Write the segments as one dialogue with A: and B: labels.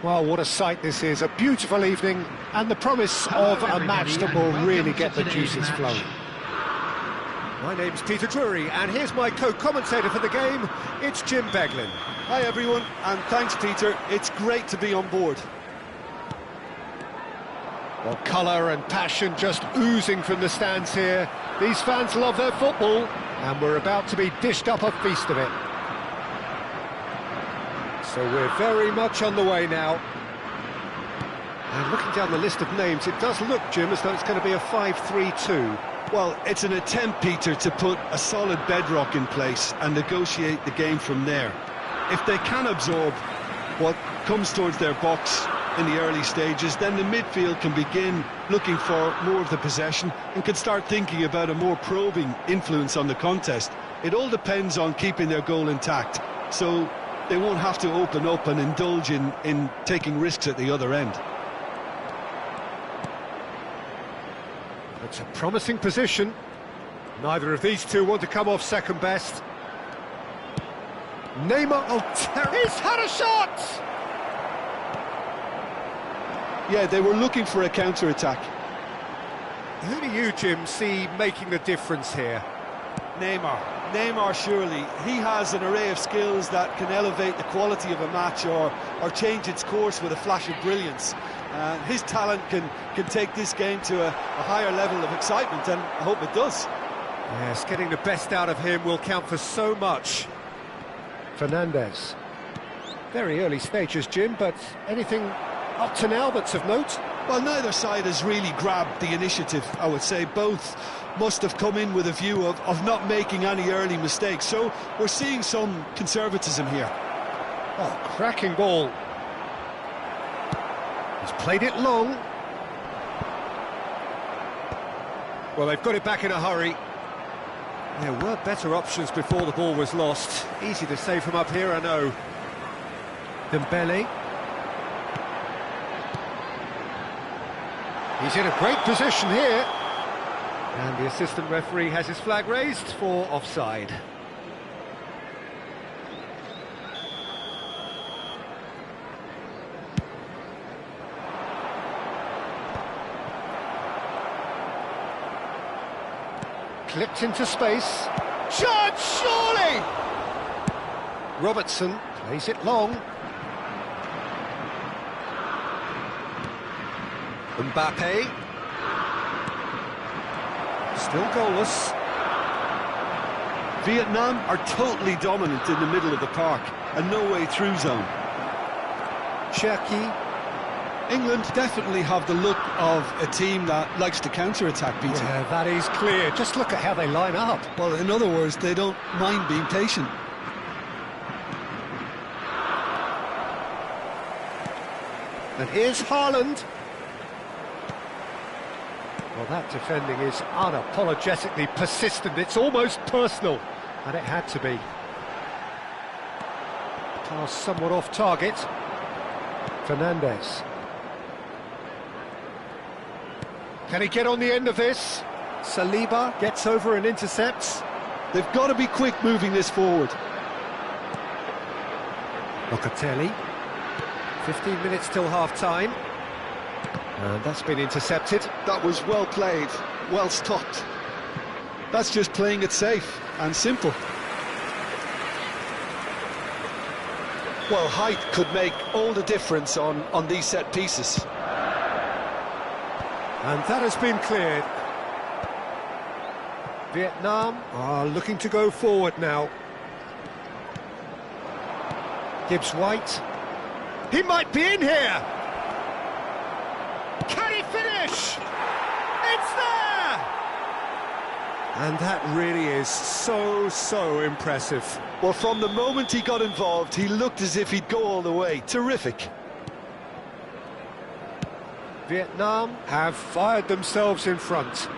A: Well, what a sight this is, a beautiful evening, and the promise of a match that will really get the juices flowing. My name's Peter Drury, and here's my co-commentator for the game, it's Jim Beglin.
B: Hi everyone, and thanks Peter, it's great to be on board.
A: Well, colour and passion just oozing from the stands here. These fans love their football, and we're about to be dished up a feast of it. So we're very much on the way now. And looking down the list of names, it does look, Jim, as though it's going to be a 5-3-2.
B: Well, it's an attempt, Peter, to put a solid bedrock in place and negotiate the game from there. If they can absorb what comes towards their box in the early stages, then the midfield can begin looking for more of the possession and can start thinking about a more probing influence on the contest. It all depends on keeping their goal intact, so they won't have to open up and indulge in taking risks at the other end.
A: It's a promising position. Neither of these two want to come off second best. Neymar, he's had a shot!
B: Yeah, they were looking for a counter-attack.
A: Who do you, Jim, see making the difference here?
B: Neymar, surely. He has an array of skills that can elevate the quality of a match or change its course with a flash of brilliance. His talent can take this game to a higher level of excitement, and I hope it does.
A: Yes, getting the best out of him will count for so much. Fernandes. Very early stages, Jim, but anything up to now that's of note?
B: Well, neither side has really grabbed the initiative, I would say. Both must have come in with a view of not making any early mistakes, so we're seeing some conservatism here.
A: Oh, cracking ball. He's played it long. Well, they've got it back in a hurry. There were better options before the ball was lost. Easy to save from up here, I know. Dembele. He's in a great position here. And the assistant referee has his flag raised for offside. Clipped into space. Shot, surely! Robertson plays it long. Mbappe. Still goalless.
B: Vietnam are totally dominant in the middle of the park, a no-way-through zone.
A: Cherki.
B: England definitely have the look of a team that likes to counter-attack, Peter.
A: Yeah, that is clear. Just look at how they line up.
B: Well, in other words, they don't mind being patient.
A: And here's Haaland. Well, that defending is unapologetically persistent. It's almost personal, and it had to be. Pass somewhat off target. Fernandes. Can he get on the end of this? Saliba gets over and intercepts.
B: They've got to be quick moving this forward.
A: Locatelli. 15 minutes till half-time. And that's been intercepted.
B: That was well played, well stopped. That's just playing it safe and simple. Well, height could make all the difference on these set pieces.
A: And that has been cleared. Vietnam are looking to go forward now. Gibbs White. He might be in here! Can he finish? It's there! And that really is so impressive.
B: Well, from the moment he got involved, he looked as if he'd go all the way. Terrific.
A: Vietnam have fired themselves in front.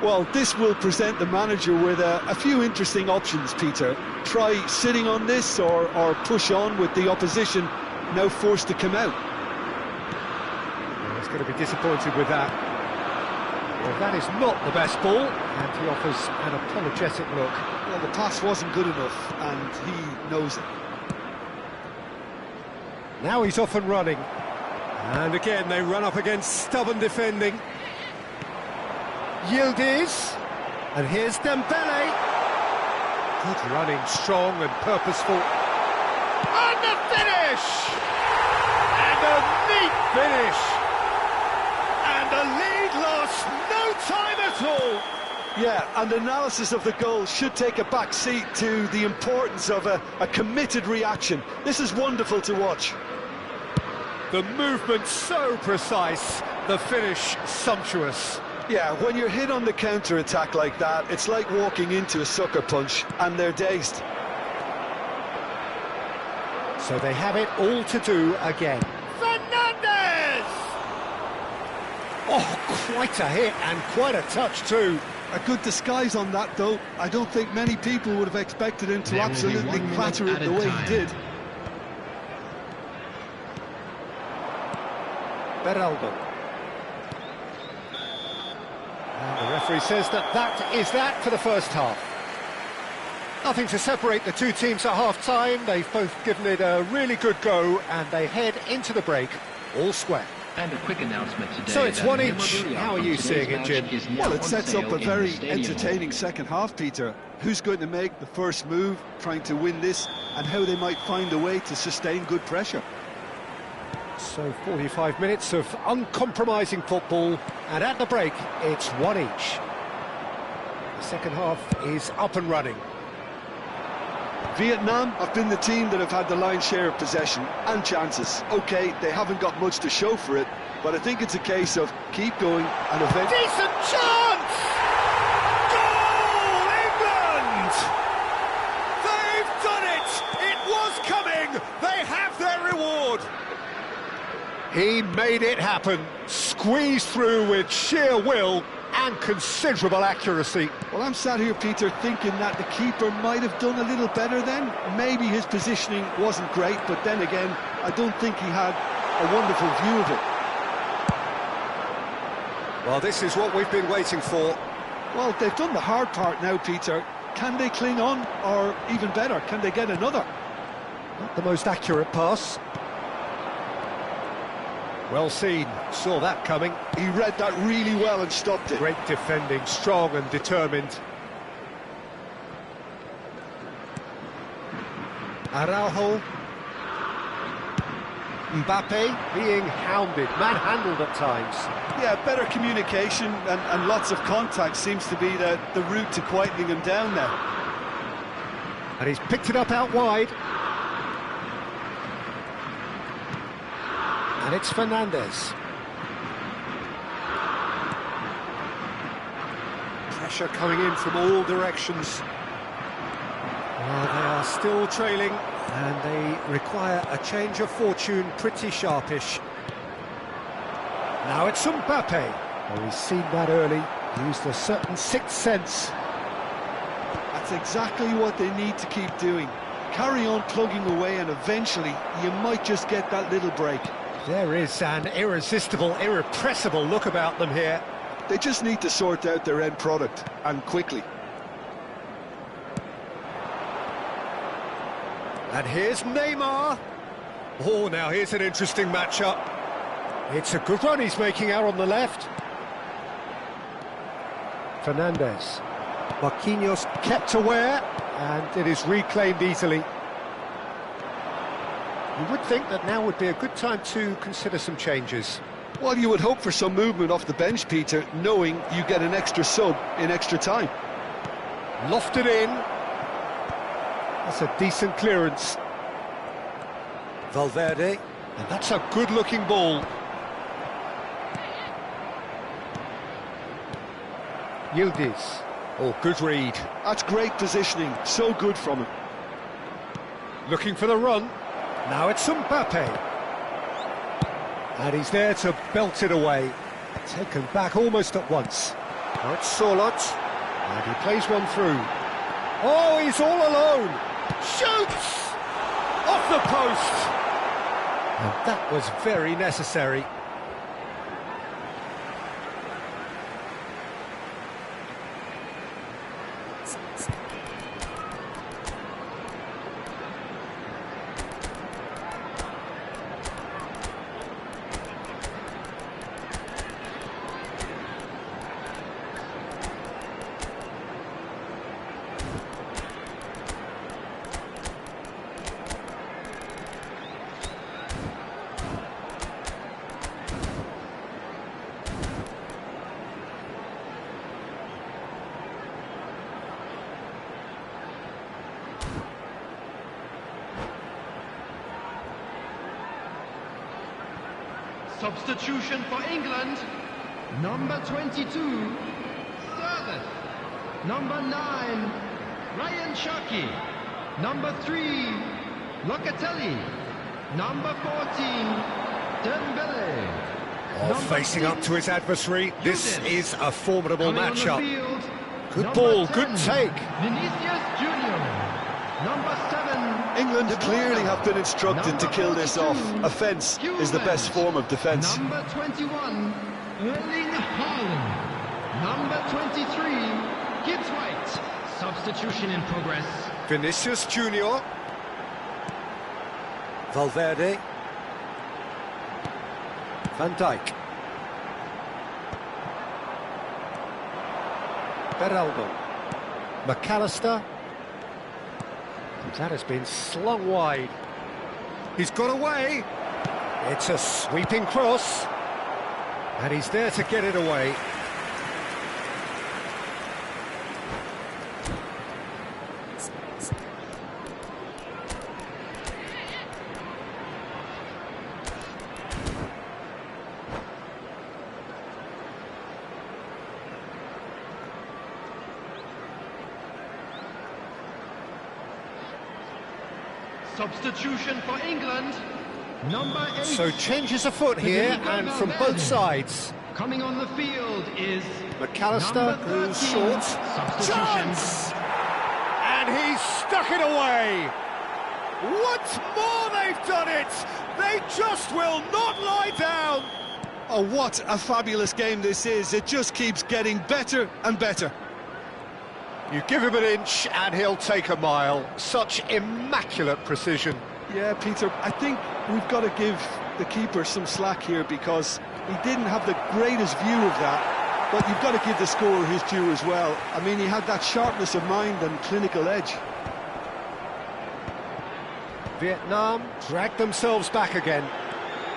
B: Well, this will present the manager with a few interesting options, Peter. Try sitting on this or push on with the opposition now forced to come out.
A: Well, he's going to be disappointed with that. Well, that is not the best ball, and he offers an apologetic look.
B: Well, the pass wasn't good enough, and he knows it.
A: Now he's off and running. And again, they run up against stubborn defending. Yildiz. And here's Dembele. Good running, strong and purposeful. And the finish! And a neat finish! And the lead lost no time at all!
B: Yeah, and analysis of the goal should take a back seat to the importance of a committed reaction. This is wonderful to watch.
A: The movement so precise, the finish sumptuous.
B: Yeah, when you're hit on the counter-attack like that, it's like walking into a sucker punch, and they're dazed.
A: So they have it all to do again. Fernandes! Oh, quite a hit and quite a touch too.
B: A good disguise on that, though. I don't think many people would have expected him to absolutely clatter it the way he did.
A: Beraldo. And the referee says that is that for the first half. Nothing to separate the two teams at half-time. They've both given it a really good go, and they head into the break all square.
C: And a quick announcement today.
A: So it's one each. How are you seeing it, Jim?
B: Well, it sets up a very entertaining second half, Peter. Who's going to make the first move, trying to win this, and how they might find a way to sustain good pressure.
A: So 45 minutes of uncompromising football, and at the break, it's one each. The second half is up and running.
B: Vietnam have been the team that have had the lion's share of possession and chances. OK, they haven't got much to show for it, but I think it's a case of keep going and eventually...
A: Decent chance! Goal, England! They've done it! It was coming! They have their reward! He made it happen, squeezed through with sheer will and considerable accuracy.
B: Well, I'm sat here, Peter, thinking that the keeper might have done a little better then. Maybe his positioning wasn't great, but then again, I don't think he had a wonderful view of it.
A: Well, this is what we've been waiting for.
B: Well, they've done the hard part now, Peter. Can they cling on, or even better, can they get another?
A: Not the most accurate pass. Well seen, saw that coming.
B: He read that really well and stopped it.
A: Great defending, strong and determined. Araujo. Mbappe being hounded, manhandled at times.
B: Yeah, better communication and lots of contact seems to be the route to quietening him down now.
A: And he's picked it up out wide. And it's Fernandes. Pressure coming in from all directions. Well, they are still trailing, and they require a change of fortune pretty sharpish. Now it's Mbappe. Oh, he's seen that early, used a certain sixth sense.
B: That's exactly what they need to keep doing. Carry on plugging away, and eventually you might just get that little break.
A: There is an irresistible, irrepressible look about them here.
B: They just need to sort out their end product, and quickly.
A: And here's Neymar. Oh, now here's an interesting matchup. It's a good run he's making out on the left. Fernandes. Marquinhos kept aware, and it is reclaimed easily. You would think that now would be a good time to consider some changes.
B: Well, you would hope for some movement off the bench, Peter, knowing you get an extra sub in extra time.
A: Lofted in. That's a decent clearance. Valverde. And that's a good-looking ball. Yildiz. Oh, good read.
B: That's great positioning. So good from him.
A: Looking for the run. Now it's Mbappe. And he's there to belt it away. Taken back almost at once. Now it's Sorloth. And he plays one through. Oh, he's all alone. Shoots! Off the post. And that was very necessary.
D: Substitution for England. Number 22, Service. Number 9, Ryan Cherki. Number 3, Locatelli. Number 14, Dembele.
A: Facing up to his adversary, this is a formidable matchup. Good ball, good take.
D: Vinicius Junior. Number 7.
B: England clearly have been instructed to kill this off. Offence is the best form of defence.
D: Number 21, Erling Haaland. Number 23, Gibbs White. Substitution in progress.
A: Vinicius Junior. Valverde. Van Dijk. Beraldo. McAllister. That has been slung wide. He's got away. It's a sweeping cross. And he's there to get it away.
D: Substitution for England. Number 8.
A: So changes afoot here, and from both sides.
D: Coming on the field is
A: McAllister, who's short.
D: Substitutions.
A: And he's stuck it away. Once more they've done it. They just will not lie down.
B: Oh, what a fabulous game this is. It just keeps getting better and better.
A: You give him an inch and he'll take a mile. Such immaculate precision.
B: Yeah, Peter, I think we've got to give the keeper some slack here because he didn't have the greatest view of that, but you've got to give the scorer his due as well. I mean, he had that sharpness of mind and clinical edge.
A: Vietnam drag themselves back again.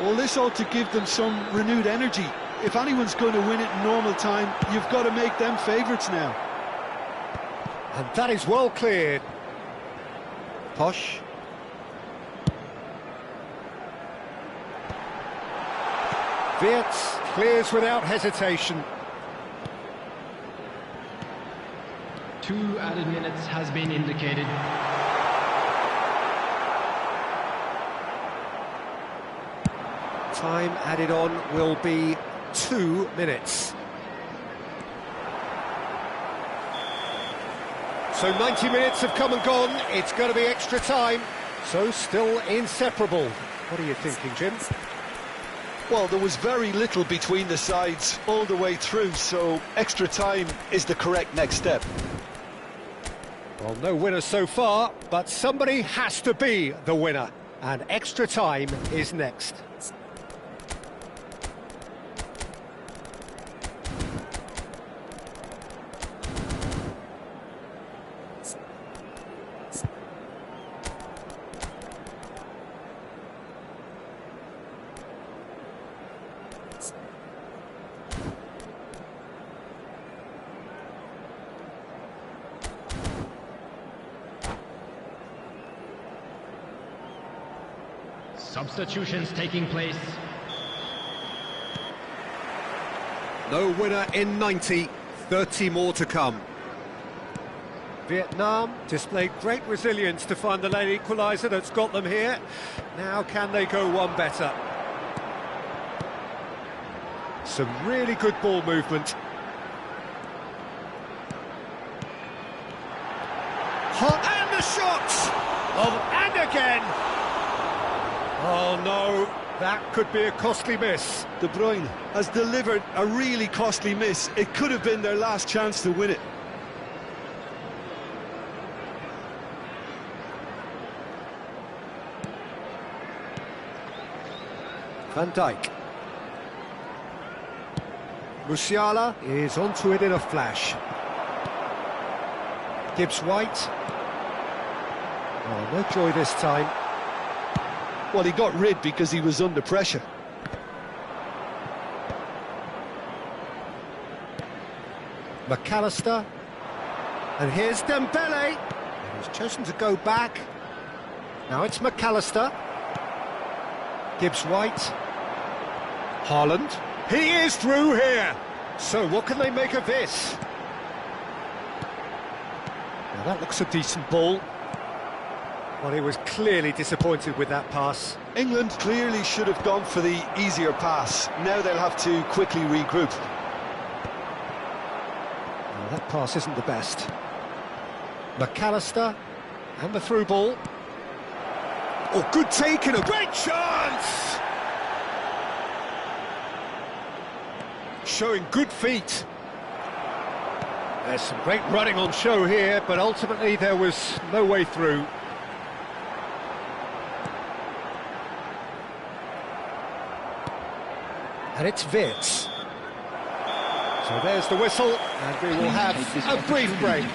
B: Well, this ought to give them some renewed energy. If anyone's going to win it in normal time, you've got to make them favourites now.
A: And that is well cleared. Posh. Wirtz clears without hesitation.
D: 2 added minutes has been indicated.
A: Time added on will be 2 minutes. So 90 minutes have come and gone. It's going to be extra time. So still inseparable. What are you thinking, Jim?
B: Well, there was very little between the sides all the way through, so extra time is the correct next step.
A: Well, no winner so far, but somebody has to be the winner. And extra time is next.
D: Substitutions taking place.
A: No winner in 90, 30 more to come. Vietnam displayed great resilience to find the late equaliser that's got them here. Now can they go one better? Some really good ball movement. Hot and the shot! And again! Oh no, that could be a costly miss.
B: De Bruyne has delivered a really costly miss. It could have been their last chance to win it.
A: Van Dijk. Musiala is onto it in a flash. Gibbs White. Oh, no joy this time.
B: Well, he got rid because he was under pressure.
A: McAllister. And here's Dembele. He's chosen to go back. Now it's McAllister. Gibbs White. Haaland. He is through here. So what can they make of this? Now that looks a decent ball. Well, he was clearly disappointed with that pass.
B: England clearly should have gone for the easier pass. Now they'll have to quickly regroup.
A: Well, that pass isn't the best. McAllister and the through ball. Oh, good take and a great chance! Showing good feet. There's some great running on show here, but ultimately there was no way through. And it's Wirtz. So there's the whistle, and we will have a brief break.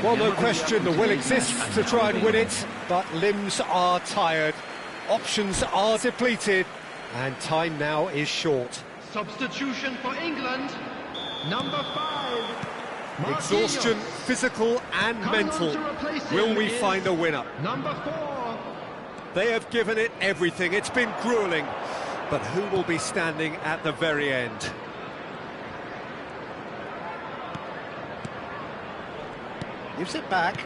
A: Well, no question, the will exists to try and win it, but limbs are tired, options are depleted, and time now is short.
D: Substitution for England, number 5.
A: Exhaustion, physical and mental. Will we find a winner?
D: Number 4.
A: They have given it everything, it's been gruelling, but who will be standing at the very end? Gives it back.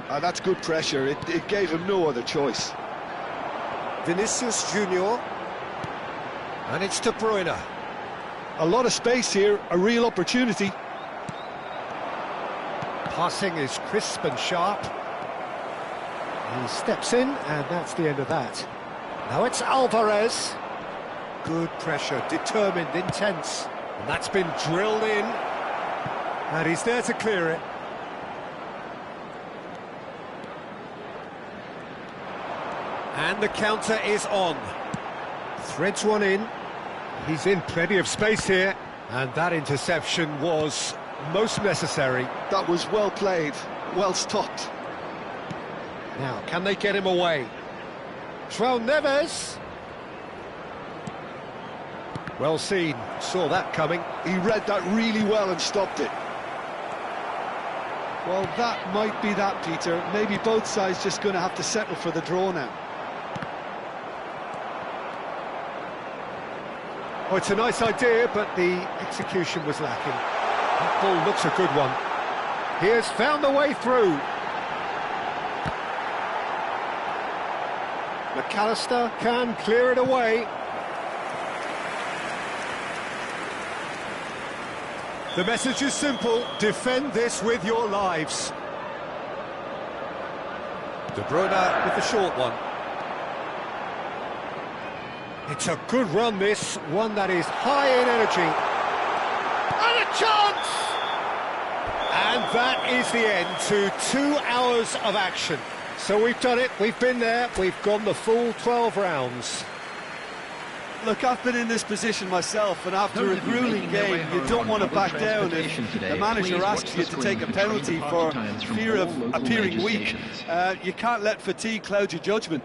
B: That's good pressure. It gave him no other choice.
A: Vinicius Junior. And it's De Bruyne.
B: A lot of space here, a real opportunity.
A: Passing is crisp and sharp. He steps in, and that's the end of that. Now it's Alvarez. Good pressure, determined, intense. And that's been drilled in. And he's there to clear it. And the counter is on. Threads one in. He's in plenty of space here. And that interception was most necessary.
B: That was well played, well stopped.
A: Now, can they get him away? João Neves. Well seen, saw that coming.
B: He read that really well and stopped it. Well, that might be that, Peter. Maybe both sides just going to have to settle for the draw now.
A: Oh, it's a nice idea, but the execution was lacking. That ball looks a good one. He has found the way through. McAllister can clear it away. The message is simple, defend this with your lives. De Bruyne with the short one. It's a good run, this, one that is high in energy. And a chance! And that is the end to 2 hours of action. So we've done it, we've been there, we've gone the full 12 rounds.
B: Look, I've been in this position myself, and after a grueling game, you don't want to back down if the manager asks you to take a penalty for fear of appearing weak. You can't let fatigue cloud your judgment.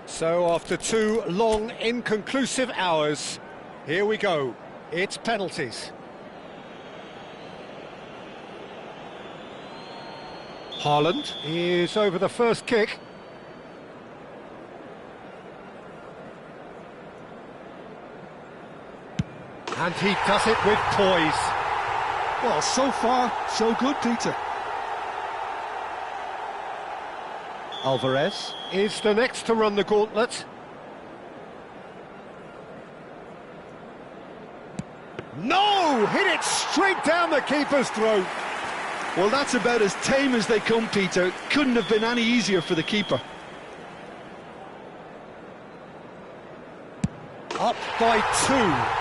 A: So after 2 long, inconclusive hours, here we go. It's penalties. Haaland is over the first kick. And he does it with poise.
B: Well, so far, so good, Peter.
A: Alvarez is the next to run the gauntlet. No! Hit it straight down the keeper's throat.
B: Well, that's about as tame as they come, Peter. Couldn't have been any easier for the keeper.
A: Up by 2.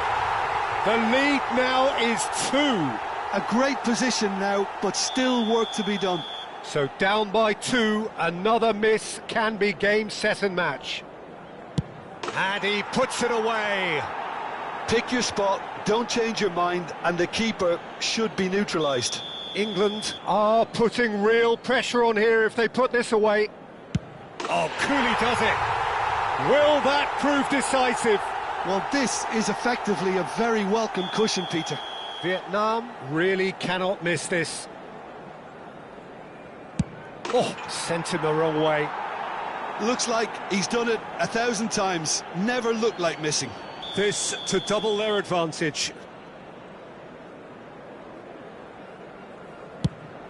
A: The lead now is 2.
B: A great position now, but still work to be done.
A: So down by 2, another miss can be game, set and match. And he puts it away.
B: Pick your spot, don't change your mind, and the keeper should be neutralised.
A: England are putting real pressure on here if they put this away. Oh, Cooley does it. Will that prove decisive?
B: Well, this is effectively a very welcome cushion, Peter.
A: Vietnam really cannot miss this. Oh, sent him the wrong way.
B: Looks like he's done it 1,000 times. Never looked like missing.
A: This to double their advantage.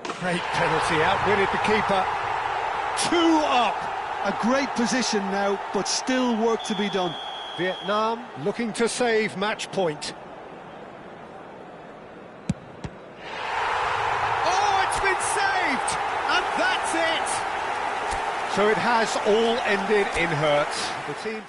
A: Great penalty, outwitted the keeper. 2 up.
B: A great position now, but still work to be done.
A: Vietnam looking to save match point. Oh, it's been saved! And that's it! So it has all ended in hurts. The team...